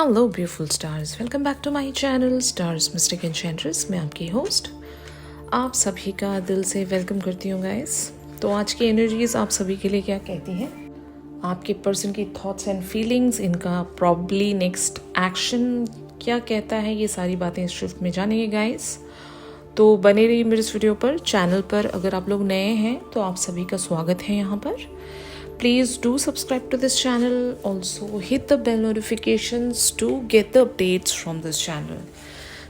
Hello beautiful stars, welcome back to my channel stars mystic enchantress. मैं आपकी host आप सभी का दिल से वेलकम करती हूँ गाइस। तो आज की एनर्जीज आप सभी के लिए क्या कहती हैं, आपके पर्सन की थॉट्स एंड फीलिंग्स, इनका प्रॉब्ली नेक्स्ट एक्शन क्या कहता है, ये सारी बातें इस शिफ्ट में जानेंगे गाइस। तो बने रहिए मेरे इस वीडियो पर। चैनल पर अगर आप लोग नए हैं तो आप सभी का स्वागत है यहाँ पर। Please do subscribe to this channel. Also hit the bell notifications to get the updates from this channel.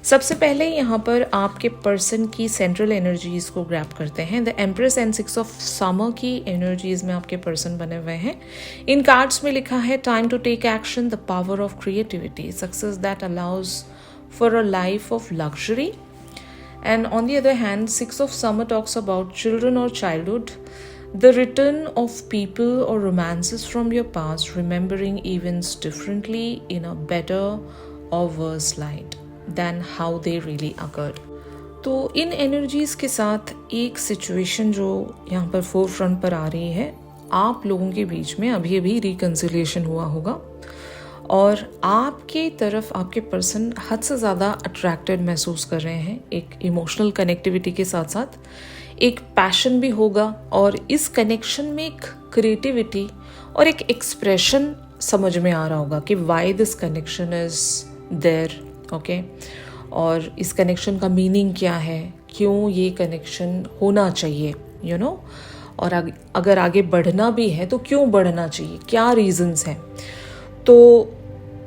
सबसे पहले यहाँ पर आपके पर्सन की सेंट्रल एनर्जीज को ग्रैब करते हैं। The empress and 6 of summer की एनर्जीज में आपके पर्सन बने हुए हैं। इन कार्ड्स में लिखा है time to take action, the power of creativity, success that allows for a life of luxury. And on the other hand, 6 of summer talks about children or childhood, the return of people or romances from your past, remembering events differently in a better or worse light than how they really occurred. तो इन energies के साथ एक situation जो यहाँ पर four front पर आ रही है, आप लोगों के बीच में अभी अभी रिकन्सिलिएशन हुआ होगा और आपके तरफ आपके पर्सन हद से ज़्यादा अट्रैक्टेड महसूस कर रहे हैं। एक इमोशनल कनेक्टिविटी के साथ साथ एक पैशन भी होगा और इस कनेक्शन में एक क्रिएटिविटी और एक एक्सप्रेशन समझ में आ रहा होगा कि why this connection is there, okay. और इस कनेक्शन का मीनिंग क्या है, क्यों ये कनेक्शन होना चाहिए, यू नो। और अगर आगे बढ़ना भी है तो क्यों बढ़ना चाहिए, क्या रीजंस हैं। तो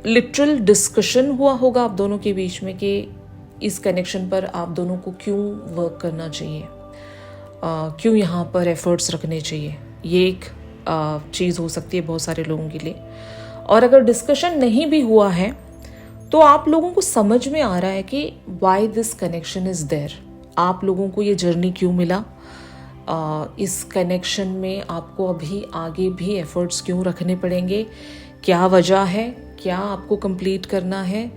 लिटरल डिस्कशन हुआ होगा आप दोनों के बीच में कि इस कनेक्शन पर आप दोनों को क्यों वर्क करना चाहिए, क्यों यहाँ पर एफर्ट्स रखने चाहिए। ये एक चीज़ हो सकती है बहुत सारे लोगों के लिए। और अगर डिस्कशन नहीं भी हुआ है तो आप लोगों को समझ में आ रहा है कि why this connection is there. आप लोगों को ये जर्नी क्यों मिला, इस कनेक्शन में आपको अभी आगे भी एफर्ट्स क्यों रखने पड़ेंगे, क्या वजह है, क्या आपको कंप्लीट करना है,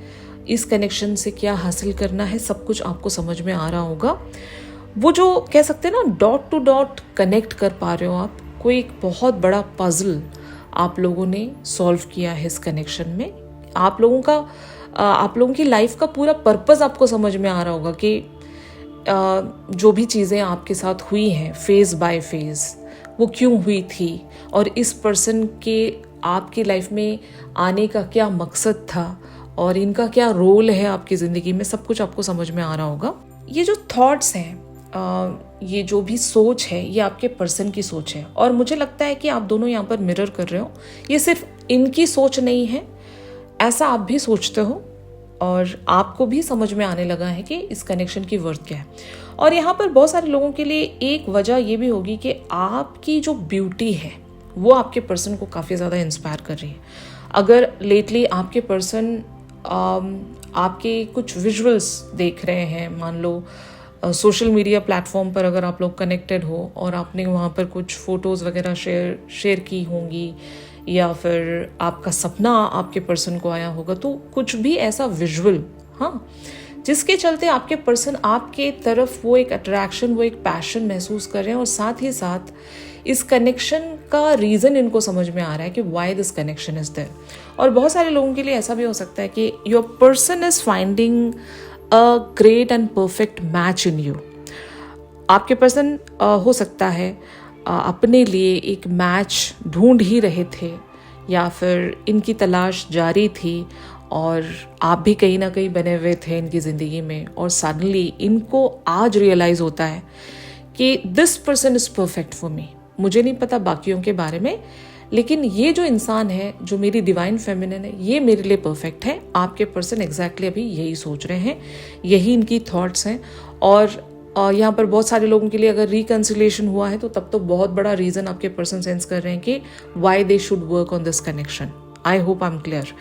इस कनेक्शन से क्या हासिल करना है, सब कुछ आपको समझ में आ रहा होगा। वो जो कह सकते हैं ना, डॉट टू डॉट कनेक्ट कर पा रहे हो आप, कोई एक बहुत बड़ा पजल आप लोगों ने सॉल्व किया है इस कनेक्शन में। आप लोगों की लाइफ का पूरा पर्पस आपको समझ में आ रहा होगा कि जो भी चीज़ें आपके साथ हुई हैं फेज बाय फेज, वो क्यों हुई थी और इस पर्सन के आपकी लाइफ में आने का क्या मकसद था और इनका क्या रोल है आपकी ज़िंदगी में, सब कुछ आपको समझ में आ रहा होगा। ये जो थॉट्स हैं, ये जो भी सोच है, ये आपके पर्सन की सोच है। और मुझे लगता है कि आप दोनों यहाँ पर मिरर कर रहे हो। ये सिर्फ इनकी सोच नहीं है, ऐसा आप भी सोचते हो और आपको भी समझ में आने लगा है कि इस कनेक्शन की वर्थ क्या है। और यहाँ पर बहुत सारे लोगों के लिए एक वजह ये भी होगी कि आपकी जो ब्यूटी है वो आपके पर्सन को काफ़ी ज़्यादा इंस्पायर कर रही है। अगर लेटली आपके पर्सन आपके कुछ विजुअल्स देख रहे हैं, मान लो सोशल मीडिया प्लेटफॉर्म पर अगर आप लोग कनेक्टेड हो और आपने वहाँ पर कुछ फ़ोटोज़ वगैरह शेयर की होंगी, या फिर आपका सपना आपके पर्सन को आया होगा, तो कुछ भी ऐसा विजुअल, हाँ, जिसके चलते आपके पर्सन आपके तरफ वो एक अट्रैक्शन, वो एक पैशन महसूस कर रहे हैं। और साथ ही साथ इस कनेक्शन का रीज़न इनको समझ में आ रहा है कि why this connection is there. और बहुत सारे लोगों के लिए ऐसा भी हो सकता है कि your person is finding a great and perfect match in you. आपके पर्सन हो सकता है अपने लिए एक मैच ढूंढ ही रहे थे, या फिर इनकी तलाश जारी थी और आप भी कहीं ना कहीं बने हुए थे इनकी ज़िंदगी में। और सडनली इनको आज रियलाइज़ होता है कि this person is perfect for me. मुझे नहीं पता बाकियों के बारे में, लेकिन ये जो इंसान है, जो मेरी डिवाइन फेमिनिन है, ये मेरे लिए परफेक्ट है। आपके पर्सन एग्जैक्टली अभी यही सोच रहे हैं, यही इनकी थॉट्स हैं। और यहाँ पर बहुत सारे लोगों के लिए अगर रिकन्सिलिएशन हुआ है तो तब तो बहुत बड़ा रीज़न आपके पर्सन सेंस कर रहे हैं कि why they should work on this connection. I hope I am clear.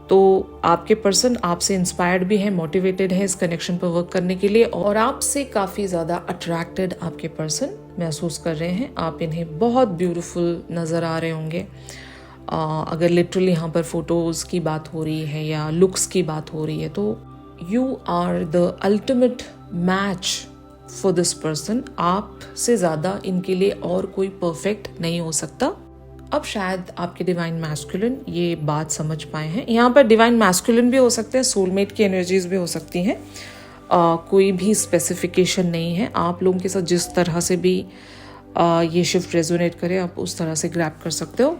तो आपके पर्सन आपसे इंस्पायर्ड भी है, मोटिवेटेड है इस कनेक्शन पर वर्क करने के लिए, और आपसे काफ़ी ज़्यादा अट्रैक्टेड आपके पर्सन महसूस कर रहे हैं। आप इन्हें बहुत ब्यूटीफुल नज़र आ रहे होंगे। अगर लिटरली यहाँ पर फोटोज़ की बात हो रही है या लुक्स की बात हो रही है, तो you are the ultimate match for this person. आपसे ज़्यादा इनके लिए और कोई परफेक्ट नहीं हो सकता। अब शायद आपके डिवाइन मैस्कुलिन ये बात समझ पाए हैं। यहाँ पर डिवाइन मैस्कुलिन भी हो सकते हैं, सोलमेट की एनर्जीज भी हो सकती हैं। कोई भी स्पेसिफिकेशन नहीं है। आप लोगों के साथ जिस तरह से भी ये शिफ्ट रेजोनेट करे, आप उस तरह से ग्रैब कर सकते हो।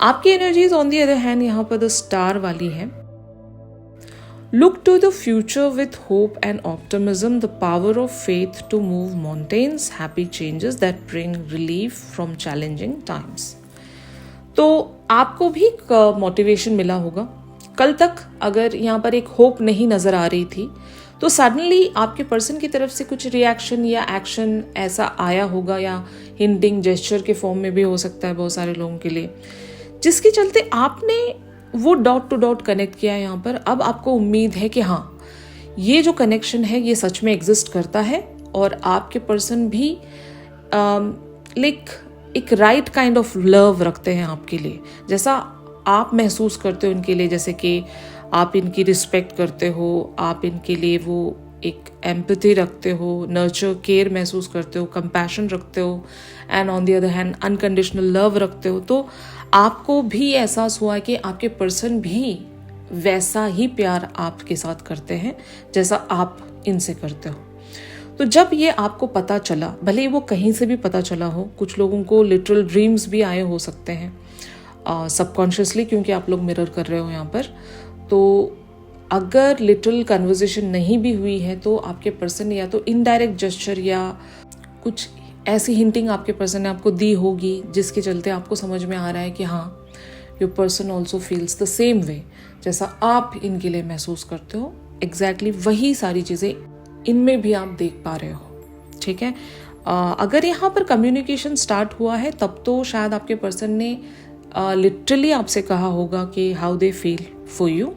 आपकी energies on the other hand यहाँ पर द स्टार वाली है। Look to the future with hope and optimism, the power of faith to move mountains, happy changes that bring relief from challenging times. तो आपको भी मोटिवेशन मिला होगा। कल तक अगर यहाँ पर एक होप नहीं नज़र आ रही थी, तो सडनली आपके पर्सन की तरफ से कुछ रिएक्शन या एक्शन ऐसा आया होगा, या हिंटिंग जेस्चर के फॉर्म में भी हो सकता है बहुत सारे लोगों के लिए, जिसके चलते आपने वो डॉट टू डॉट कनेक्ट किया है यहाँ पर। अब आपको उम्मीद है कि हाँ, ये जो कनेक्शन है ये सच में एग्जिस्ट करता है, और आपके पर्सन भी लाइक एक राइट काइंड ऑफ लव रखते हैं आपके लिए, जैसा आप महसूस करते हो इनके लिए। जैसे कि आप इनकी रिस्पेक्ट करते हो, आप इनके लिए वो एक एम्पैथी रखते हो, नर्चर केयर महसूस करते हो, कंपैशन रखते हो, and on the other hand unconditional love रखते हो। तो आपको भी एहसास हुआ कि आपके पर्सन भी वैसा ही प्यार आपके साथ करते हैं जैसा आप इनसे करते हो। तो जब ये आपको पता चला, भले ही वो कहीं से भी पता चला हो, कुछ लोगों को लिटरल ड्रीम्स भी आए हो सकते हैं सबकॉन्शियसली, क्योंकि आप लोग मिरर कर रहे हो यहाँ पर। तो अगर लिटरल कन्वर्सेशन नहीं भी हुई है, तो आपके पर्सन या तो इनडायरेक्ट जेस्चर या कुछ ऐसी हिंटिंग आपके पर्सन ने आपको दी होगी, जिसके चलते आपको समझ में आ रहा है कि हाँ, your person also feels the same way, जैसा आप इनके लिए महसूस करते हो। एग्जैक्टली वही सारी चीज़ें इनमें भी आप देख पा रहे हो। ठीक है, अगर यहाँ पर कम्युनिकेशन स्टार्ट हुआ है, तब तो शायद आपके पर्सन ने लिटरली आपसे कहा होगा कि how they feel for you.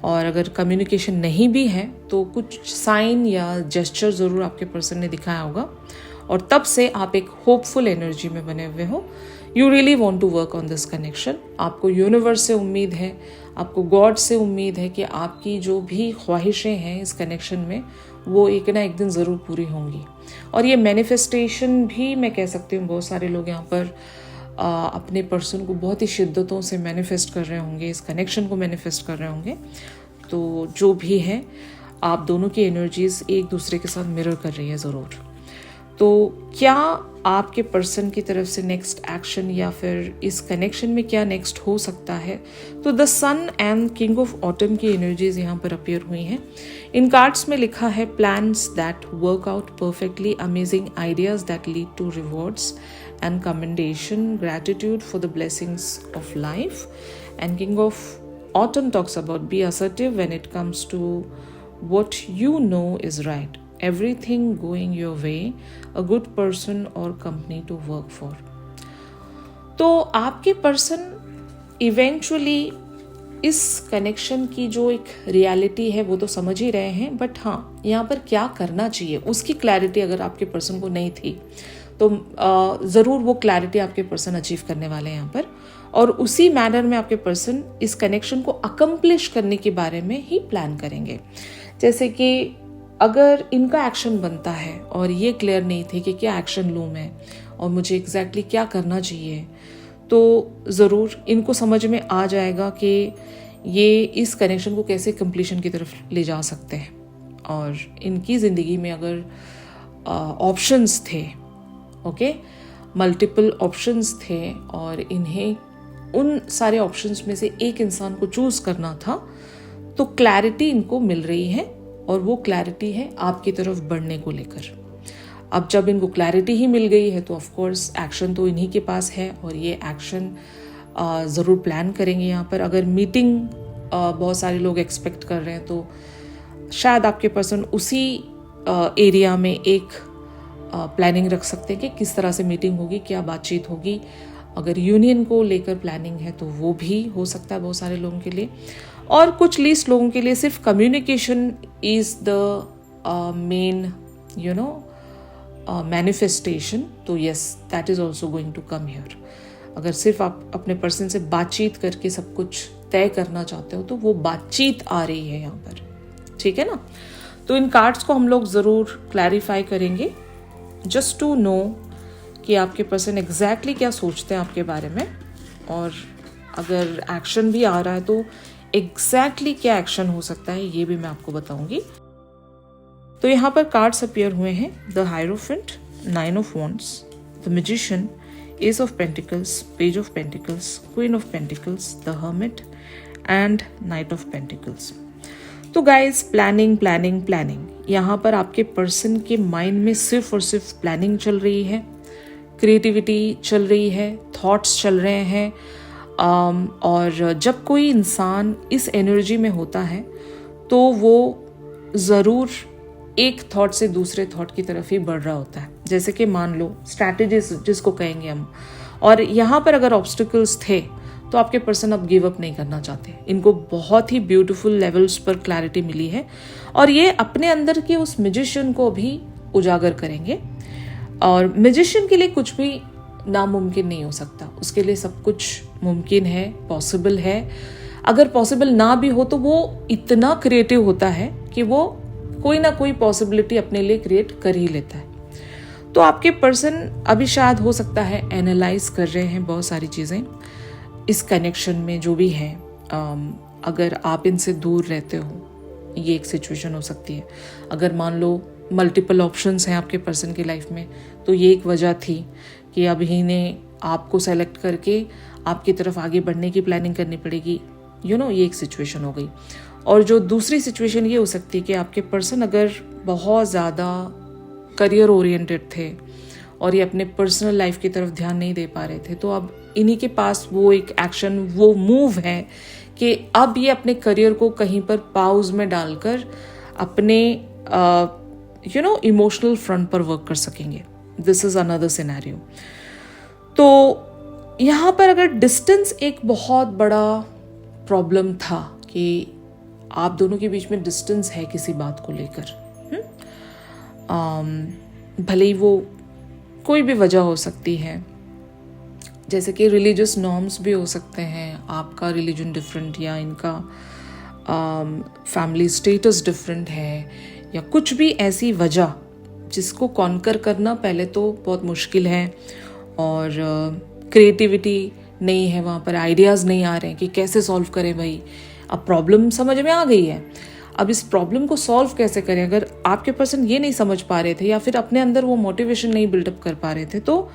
और अगर कम्युनिकेशन नहीं भी है, तो कुछ साइन या जेस्चर ज़रूर आपके पर्सन ने दिखाया होगा, और तब से आप एक होपफुल एनर्जी में बने हुए हो। You really want to work on this connection. आपको यूनिवर्स से उम्मीद है, आपको गॉड से उम्मीद है कि आपकी जो भी ख्वाहिशें हैं इस कनेक्शन में, वो एक ना एक दिन ज़रूर पूरी होंगी। और ये मैनिफेस्टेशन भी मैं कह सकती हूँ, बहुत सारे लोग यहाँ पर अपने पर्सन को बहुत ही शिद्दतों से मैनिफेस्ट कर रहे होंगे, इस कनेक्शन को मैनिफेस्ट कर रहे होंगे। तो जो भी है, आप दोनों की एनर्जीज एक दूसरे के साथ मिरर कर रही है ज़रूर। तो क्या आपके पर्सन की तरफ से नेक्स्ट एक्शन या फिर इस कनेक्शन में क्या नेक्स्ट हो सकता है? तो the sun and king of autumn की एनर्जीज यहाँ पर अपीयर हुई हैं। इन कार्ड्स में लिखा है plans that work out perfectly, amazing ideas that lead to rewards and commendation, gratitude for the blessings of life. And King of Autumn talks about be assertive when it comes to what you know is right. Everything going your way, a good person or company to work for. तो आपके person eventually इस connection की जो एक reality है वो तो समझ ही रहे हैं, बट हाँ, यहाँ पर क्या करना चाहिए उसकी क्लैरिटी अगर आपके पर्सन को नहीं थी, तो ज़रूर वो क्लैरिटी आपके पर्सन अचीव करने वाले हैं यहाँ पर। और उसी मैनर में आपके पर्सन इस कनेक्शन को अकम्प्लिश करने के बारे में ही प्लान करेंगे। जैसे कि अगर इनका एक्शन बनता है और ये क्लियर नहीं थे कि क्या एक्शन लूँ मैं और मुझे एग्जैक्टली क्या करना चाहिए, तो ज़रूर इनको समझ में आ जाएगा कि ये इस कनेक्शन को कैसे कंप्लीशन की तरफ ले जा सकते हैं। और इनकी ज़िंदगी में अगर ऑप्शंस थे, ओके, मल्टीपल ऑप्शंस थे, और इन्हें उन सारे ऑप्शंस में से एक इंसान को चूज़ करना था, तो क्लैरिटी इनको मिल रही है, और वो क्लैरिटी है आपकी तरफ बढ़ने को लेकर। अब जब इनको क्लैरिटी ही मिल गई है, तो ऑफ कोर्स एक्शन तो इन्हीं के पास है, और ये एक्शन ज़रूर प्लान करेंगे यहाँ पर। अगर मीटिंग बहुत सारे लोग एक्सपेक्ट कर रहे हैं, तो शायद आपके पर्सन उसी एरिया में एक प्लानिंग रख सकते हैं कि किस तरह से मीटिंग होगी, क्या बातचीत होगी। अगर यूनियन को लेकर प्लानिंग है, तो वो भी हो सकता है बहुत सारे लोगों के लिए। और कुछ लीस्ट लोगों के लिए सिर्फ communication is the main manifestation. तो yes, that is also going to come here. अगर सिर्फ आप अपने पर्सन से बातचीत करके सब कुछ तय करना चाहते हो, तो वो बातचीत आ रही है यहाँ पर। ठीक है ना? तो इन कार्ड्स को हम लोग ज़रूर क्लैरिफाई करेंगे, जस्ट टू नो कि आपके पर्सन एग्जैक्टली क्या सोचते हैं आपके बारे में। और अगर एक्शन भी आ रहा है तो एग्जैक्टली क्या एक्शन हो सकता है ये भी मैं आपको बताऊंगी। तो यहाँ पर कार्ड्स अपीयर हुए हैं, the hierophant, 9 of wands, the magician, S of pentacles, page of pentacles, queen of pentacles, the hermit and night of pentacles. तो गाइज प्लानिंग प्लानिंग प्लानिंग, यहाँ पर आपके पर्सन के माइंड में सिर्फ और सिर्फ प्लानिंग चल रही है, क्रिएटिविटी चल रही है, थॉट्स चल रहे हैं। और जब कोई इंसान इस एनर्जी में होता है तो वो ज़रूर एक थॉट से दूसरे थॉट की तरफ ही बढ़ रहा होता है। जैसे कि मान लो स्ट्रैटेजीज जिसको कहेंगे हम, और यहाँ पर अगर ऑब्स्टिकल्स थे तो आपके पर्सन अब गिव अप नहीं करना चाहते। इनको बहुत ही ब्यूटीफुल लेवल्स पर क्लैरिटी मिली है और ये अपने अंदर के उस मैजिशियन को भी उजागर करेंगे। और मैजिशियन के लिए कुछ भी नामुमकिन नहीं हो सकता, उसके लिए सब कुछ मुमकिन है, पॉसिबल है। अगर पॉसिबल ना भी हो तो वो इतना क्रिएटिव होता है कि वो कोई ना कोई पॉसिबिलिटी अपने लिए क्रिएट कर ही लेता है। तो आपके पर्सन अभी शायद हो सकता है एनालाइज कर रहे हैं बहुत सारी चीज़ें इस कनेक्शन में जो भी है। अगर आप इनसे दूर रहते हो ये एक सिचुएशन हो सकती है। अगर मान लो मल्टीपल ऑप्शंस हैं आपके पर्सन की लाइफ में तो ये एक वजह थी कि अब इन्हें आपको सेलेक्ट करके आपकी तरफ आगे बढ़ने की प्लानिंग करनी पड़ेगी। ये एक सिचुएशन हो गई। और जो दूसरी सिचुएशन ये हो सकती है कि आपके पर्सन अगर बहुत ज़्यादा करियर ओरिएंटेड थे और ये अपने पर्सनल लाइफ की तरफ ध्यान नहीं दे पा रहे थे, तो अब इन्हीं के पास वो एक एक्शन, वो मूव है कि अब ये अपने करियर को कहीं पर पाउज में डालकर अपने इमोशनल फ्रंट पर वर्क कर सकेंगे। This is another scenario. तो यहाँ पर अगर डिस्टेंस एक बहुत बड़ा प्रॉब्लम था कि आप दोनों के बीच में डिस्टेंस है किसी बात को लेकर, भले ही वो कोई भी वजह हो सकती है, जैसे कि रिलीजियस नॉर्म्स भी हो सकते हैं, आपका रिलीजन डिफरेंट या इनका फैमिली स्टेटस डिफरेंट है, या कुछ भी ऐसी वजह जिसको कॉन्कर करना पहले तो बहुत मुश्किल है और क्रिएटिविटी नहीं है, वहाँ पर आइडियाज़ नहीं आ रहे हैं कि कैसे सॉल्व करें। भाई अब प्रॉब्लम समझ में आ गई है, अब इस प्रॉब्लम को सॉल्व कैसे करें। अगर आपके पर्सन ये नहीं समझ पा रहे थे या फिर अपने अंदर वो मोटिवेशन नहीं बिल्डअप कर पा रहे थे तो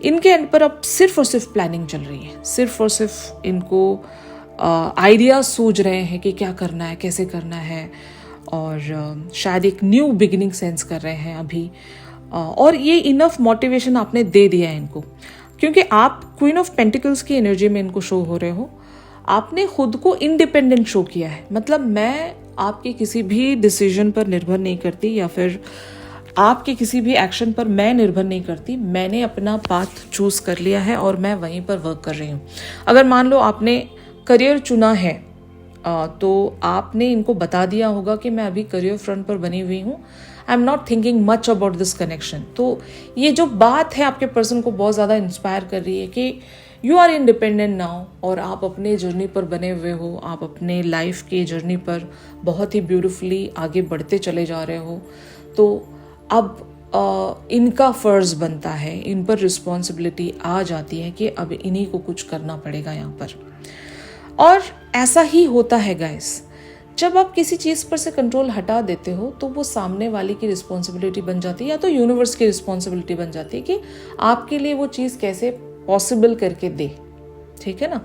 इनके एंड पर अब सिर्फ और सिर्फ प्लानिंग चल रही है, सिर्फ और सिर्फ इनको आइडियाज सूझ रहे हैं कि क्या करना है, कैसे करना है, और शायद एक न्यू बिगिनिंग सेंस कर रहे हैं अभी। और ये इनफ मोटिवेशन आपने दे दिया है इनको, क्योंकि आप क्वीन ऑफ पेंटिकल्स की एनर्जी में इनको शो हो रहे हो। आपने खुद को इंडिपेंडेंट शो किया है, मतलब मैं आपके किसी भी डिसीजन पर निर्भर नहीं करती या फिर आपके किसी भी एक्शन पर मैं निर्भर नहीं करती। मैंने अपना पाथ चूज कर लिया है और मैं वहीं पर वर्क कर रही हूँ। अगर मान लो आपने करियर चुना है तो आपने इनको बता दिया होगा कि मैं अभी करियर फ्रंट पर बनी हुई हूँ, I am not thinking much about this connection. तो ये जो बात है आपके पर्सन को बहुत ज़्यादा इंस्पायर कर रही है कि यू आर इंडिपेंडेंट नाउ, और आप अपने जर्नी पर बने हुए हो, आप अपने लाइफ के जर्नी पर बहुत ही ब्यूटिफुली आगे बढ़ते चले जा रहे हो। तो अब इनका फ़र्ज़ बनता है, इन पर रिस्पॉन्सिबिलिटी आ जाती है कि अब इन्हीं को कुछ करना पड़ेगा यहाँ पर। और ऐसा ही होता है गाइस, जब आप किसी चीज़ पर से कंट्रोल हटा देते हो तो वो सामने वाले की रिस्पॉन्सिबिलिटी बन जाती है या तो यूनिवर्स की रिस्पॉन्सिबिलिटी बन जाती है कि आपके लिए वो चीज़ कैसे पॉसिबल करके दे। ठीक है ना।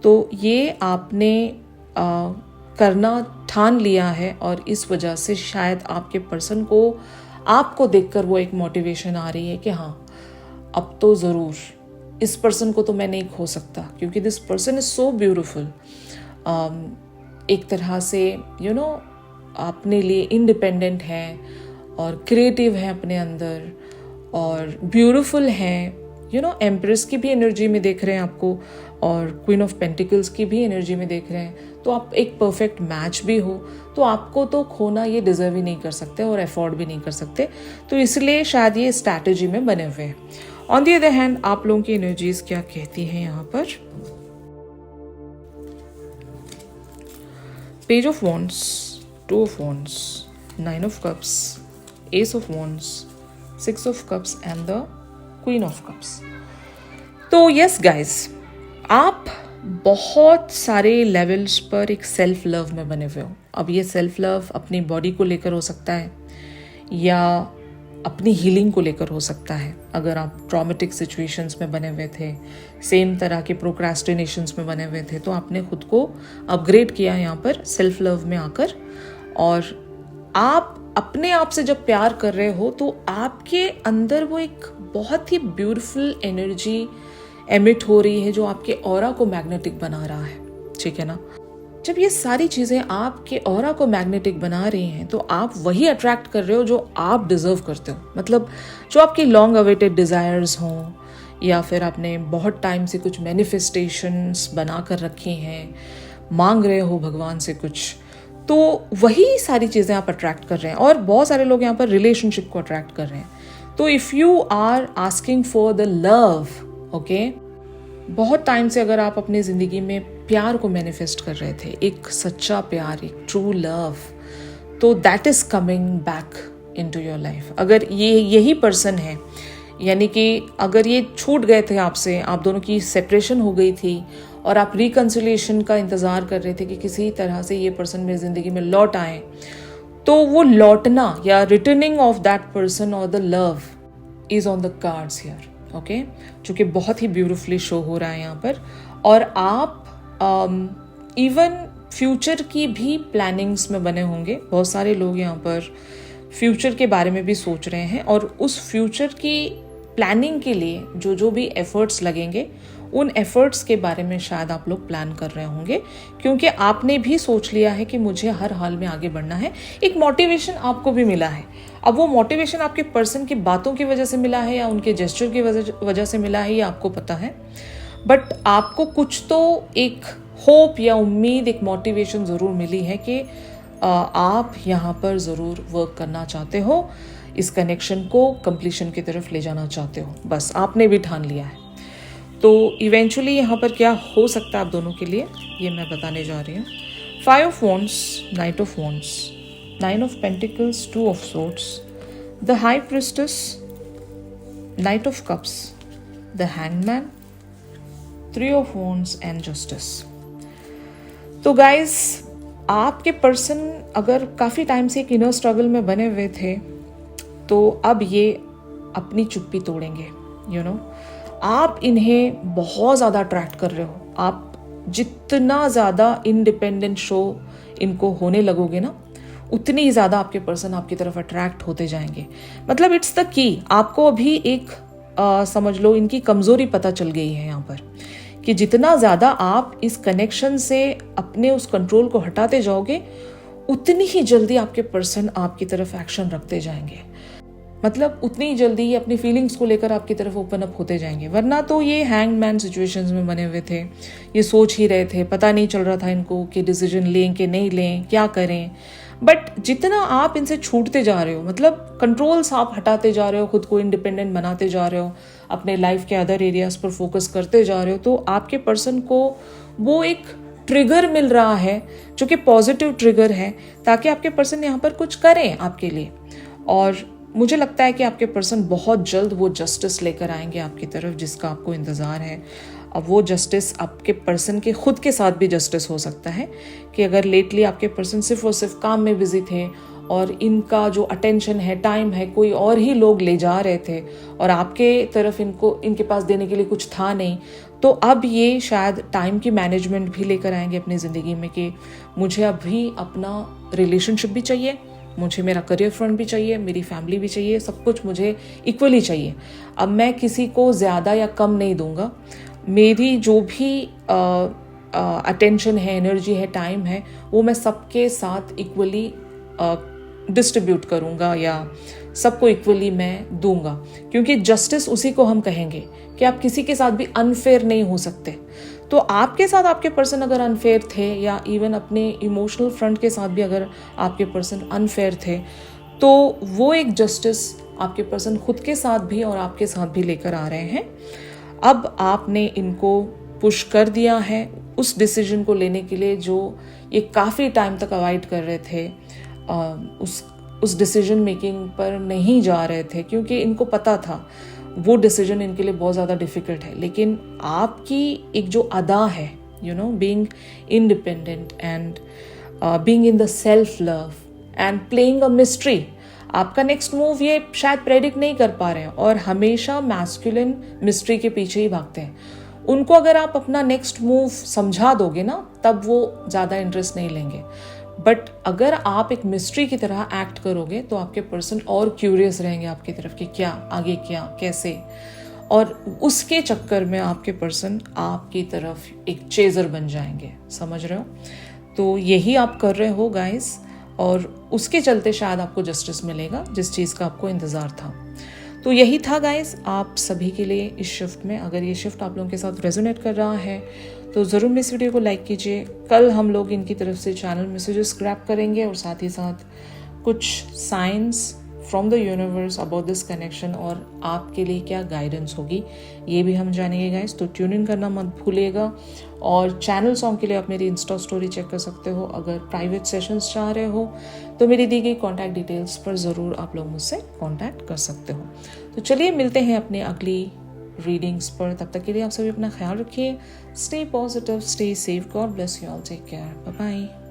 तो ये आपने करना ठान लिया है और इस वजह से शायद आपके पर्सन को आपको देखकर वो एक मोटिवेशन आ रही है कि हाँ अब तो ज़रूर इस पर्सन को तो मैं नहीं खो सकता, क्योंकि this person is so beautiful. एक तरह से अपने लिए इंडिपेंडेंट है और क्रिएटिव है अपने अंदर और ब्यूटिफुल है। एम्प्रेस की भी एनर्जी में देख रहे हैं आपको और क्वीन ऑफ पेंटिकल्स की भी एनर्जी में देख रहे हैं, तो आप एक परफेक्ट मैच भी हो। तो आपको तो खोना ये डिजर्व ही नहीं कर सकते और अफोर्ड भी नहीं कर सकते, तो इसलिए शायद ये स्ट्रैटेजी में बने हुए हैं। ऑन दी अदर हैंड आप लोगों की एनर्जीज क्या कहती हैं यहाँ पर? Page of wands, 2 of wands, 9 of cups, S of wands, 6 of cups and the queen of cups. तो यस गाइस, आप बहुत सारे लेवल्स पर एक सेल्फ लव में बने हुए हो। अब ये सेल्फ लव अपनी बॉडी को लेकर हो सकता है या अपनी हीलिंग को लेकर हो सकता है। अगर आप ट्रॉमेटिक सिचुएशंस में बने हुए थे, सेम तरह के प्रोक्रास्टिनेशंस में बने हुए थे, तो आपने खुद को अपग्रेड किया यहाँ पर सेल्फ लव में आकर। और आप अपने आप से जब प्यार कर रहे हो तो आपके अंदर वो एक बहुत ही ब्यूटीफुल एनर्जी एमिट हो रही है जो आपके ऑरा को मैग्नेटिक बना रहा है, ठीक है ना। जब ये सारी चीज़ें आपके ऑरा को मैग्नेटिक बना रही हैं तो आप वही अट्रैक्ट कर रहे हो जो आप डिजर्व करते हो। मतलब जो आपकी लॉन्ग अवेटेड डिज़ायर्स हों या फिर आपने बहुत टाइम से कुछ मैनिफेस्टेशंस बना कर रखी हैं, मांग रहे हो भगवान से कुछ, तो वही सारी चीज़ें आप अट्रैक्ट कर रहे हैं। और बहुत सारे लोग यहाँ पर रिलेशनशिप को अट्रैक्ट कर रहे हैं। तो if you are asking for the love, okay, बहुत टाइम से अगर आप अपनी ज़िंदगी में प्यार को मैनिफेस्ट कर रहे थे, एक सच्चा प्यार, एक ट्रू लव, तो that is coming back into your life. अगर ये यही पर्सन है, यानी कि अगर ये छूट गए थे आपसे, आप दोनों की सेपरेशन हो गई थी और आप रिकन्सिलिएशन का इंतज़ार कर रहे थे कि किसी तरह से ये पर्सन मेरी ज़िंदगी में लौट आए, तो वो लौटना या रिटर्निंग ऑफ दैट पर्सन और the love is on the cards here, okay, जो कि बहुत ही ब्यूटिफुली शो हो रहा है यहाँ पर। और आप इवन फ्यूचर की भी प्लानिंग्स में बने होंगे। बहुत सारे लोग यहाँ पर फ्यूचर के बारे में भी सोच रहे हैं और उस फ्यूचर की प्लानिंग के लिए जो जो भी एफर्ट्स लगेंगे, उन एफर्ट्स के बारे में शायद आप लोग प्लान कर रहे होंगे, क्योंकि आपने भी सोच लिया है कि मुझे हर हाल में आगे बढ़ना है। एक मोटिवेशन आपको भी मिला है। अब वो मोटिवेशन आपके पर्सन की बातों की वजह से मिला है या उनके जेस्चर की वजह से मिला है, ये आपको पता है। बट आपको कुछ तो एक होप या उम्मीद, एक मोटिवेशन ज़रूर मिली है कि आप यहाँ पर ज़रूर वर्क करना चाहते हो, इस कनेक्शन को कंप्लीशन की तरफ ले जाना चाहते हो। बस आपने भी ठान लिया है। तो इवेंचुअली यहाँ पर क्या हो सकता है आप दोनों के लिए, ये मैं बताने जा रही हूँ। 5 of wands, night of wands, 9 of pentacles, 2 of swords, the high priestess, night of cups, the hangman, 3 of wands and justice. तो गाइज, आपके पर्सन अगर काफ़ी टाइम से एक इनर स्ट्रगल में बने हुए थे, तो अब ये अपनी चुप्पी तोड़ेंगे। यू नो, आप इन्हें बहुत ज़्यादा अट्रैक्ट कर रहे हो। आप जितना ज़्यादा इंडिपेंडेंट शो इनको होने लगोगे ना, उतनी ही ज़्यादा आपके पर्सन आपकी तरफ अट्रैक्ट होते जाएंगे। मतलब इट्स द की। आपको अभी एक समझ लो इनकी कमज़ोरी पता चल गई है यहाँ पर, कि जितना ज़्यादा आप इस कनेक्शन से अपने उस कंट्रोल को हटाते जाओगे, उतनी ही जल्दी आपके पर्सन आपकी तरफ एक्शन रखते जाएंगे। मतलब उतनी ही जल्दी ये अपनी फीलिंग्स को लेकर आपकी तरफ ओपन अप होते जाएंगे। वरना तो ये हैंग्ड मैन सिचुएशंस में बने हुए थे, ये सोच ही रहे थे, पता नहीं चल रहा था इनको कि डिसीजन लें कि नहीं लें, क्या करें। बट जितना आप इनसे छूटते जा रहे हो, मतलब कंट्रोल्स आप हटाते जा रहे हो, खुद को इंडिपेंडेंट बनाते जा रहे हो, अपने लाइफ के अदर एरियाज पर फोकस करते जा रहे हो, तो आपके पर्सन को वो एक ट्रिगर मिल रहा है जो कि पॉजिटिव ट्रिगर है, ताकि आपके पर्सन यहाँ पर कुछ करें आपके लिए। और मुझे लगता है कि आपके पर्सन बहुत जल्द वो जस्टिस लेकर आएंगे आपकी तरफ, जिसका आपको इंतज़ार है। अब वो जस्टिस आपके पर्सन के खुद के साथ भी जस्टिस हो सकता है, कि अगर लेटली आपके पर्सन सिर्फ और सिर्फ काम में बिजी थे और इनका जो अटेंशन है, टाइम है, कोई और ही लोग ले जा रहे थे और आपके तरफ इनके पास देने के लिए कुछ था नहीं, तो अब ये शायद टाइम की मैनेजमेंट भी लेकर आएंगे अपनी ज़िंदगी में, कि मुझे अभी अपना रिलेशनशिप भी चाहिए, मुझे मेरा करियर फ्रंट भी चाहिए, मेरी फैमिली भी चाहिए, सब कुछ मुझे इक्वली चाहिए। अब मैं किसी को ज़्यादा या कम नहीं दूंगा। मेरी जो भी अटेंशन है, एनर्जी है, टाइम है, वो मैं सबके साथ इक्वली डिस्ट्रीब्यूट करूँगा या सबको इक्वली मैं दूंगा। क्योंकि जस्टिस उसी को हम कहेंगे कि आप किसी के साथ भी अनफेयर नहीं हो सकते। तो आपके साथ आपके पर्सन अगर अनफेयर थे, या इवन अपने इमोशनल फ्रंट के साथ भी अगर आपके पर्सन अनफेयर थे, तो वो एक जस्टिस आपके पर्सन खुद के साथ भी और आपके साथ भी लेकर आ रहे हैं। अब आपने इनको पुश कर दिया है उस डिसीजन को लेने के लिए जो ये काफ़ी टाइम तक अवॉइड कर रहे थे, उस डिसीजन मेकिंग पर नहीं जा रहे थे, क्योंकि इनको पता था वो डिसीजन इनके लिए बहुत ज़्यादा डिफ़िकल्ट है। लेकिन आपकी एक जो अदा है, you know, being independent and being in the self love and playing a mystery, आपका नेक्स्ट मूव ये शायद प्रेडिक्ट नहीं कर पा रहे हैं और हमेशा मैस्कुलिन मिस्ट्री के पीछे ही भागते हैं। उनको अगर आप अपना नेक्स्ट मूव समझा दोगे ना, तब वो ज़्यादा इंटरेस्ट नहीं लेंगे। बट अगर आप एक मिस्ट्री की तरह एक्ट करोगे तो आपके पर्सन और क्यूरियस रहेंगे आपकी तरफ कि क्या आगे, क्या कैसे, और उसके चक्कर में आपके पर्सन आपकी तरफ एक चेजर बन जाएंगे। समझ रहे हो? तो यही आप कर रहे हो गाइस, और उसके चलते शायद आपको जस्टिस मिलेगा जिस चीज़ का आपको इंतज़ार था। तो यही था गाइस आप सभी के लिए इस शिफ्ट में। अगर ये शिफ्ट आप लोगों के साथ रेजोनेट कर रहा है तो ज़रूर इस वीडियो को लाइक कीजिए। कल हम लोग इनकी तरफ से चैनल मैसेजेस ग्रैब करेंगे और साथ ही साथ कुछ science from the universe about this connection और आपके लिए क्या गाइडेंस होगी ये भी हम जानेंगे गाइस। तो ट्यून इन करना मत भूलिएगा। और चैनल सॉन्ग के लिए आप मेरी इंस्टा स्टोरी चेक कर सकते हो। अगर प्राइवेट सेशंस चाह रहे हो तो मेरी दी गई कॉन्टैक्ट डिटेल्स पर ज़रूर आप लोग मुझसे कॉन्टैक्ट कर सकते हो। तो चलिए मिलते हैं अपने अगली रीडिंग्स पर। तब तक के लिए आप सभी अपना ख्याल रखिए। Stay positive, stay safe, God bless you all, take care, bye bye.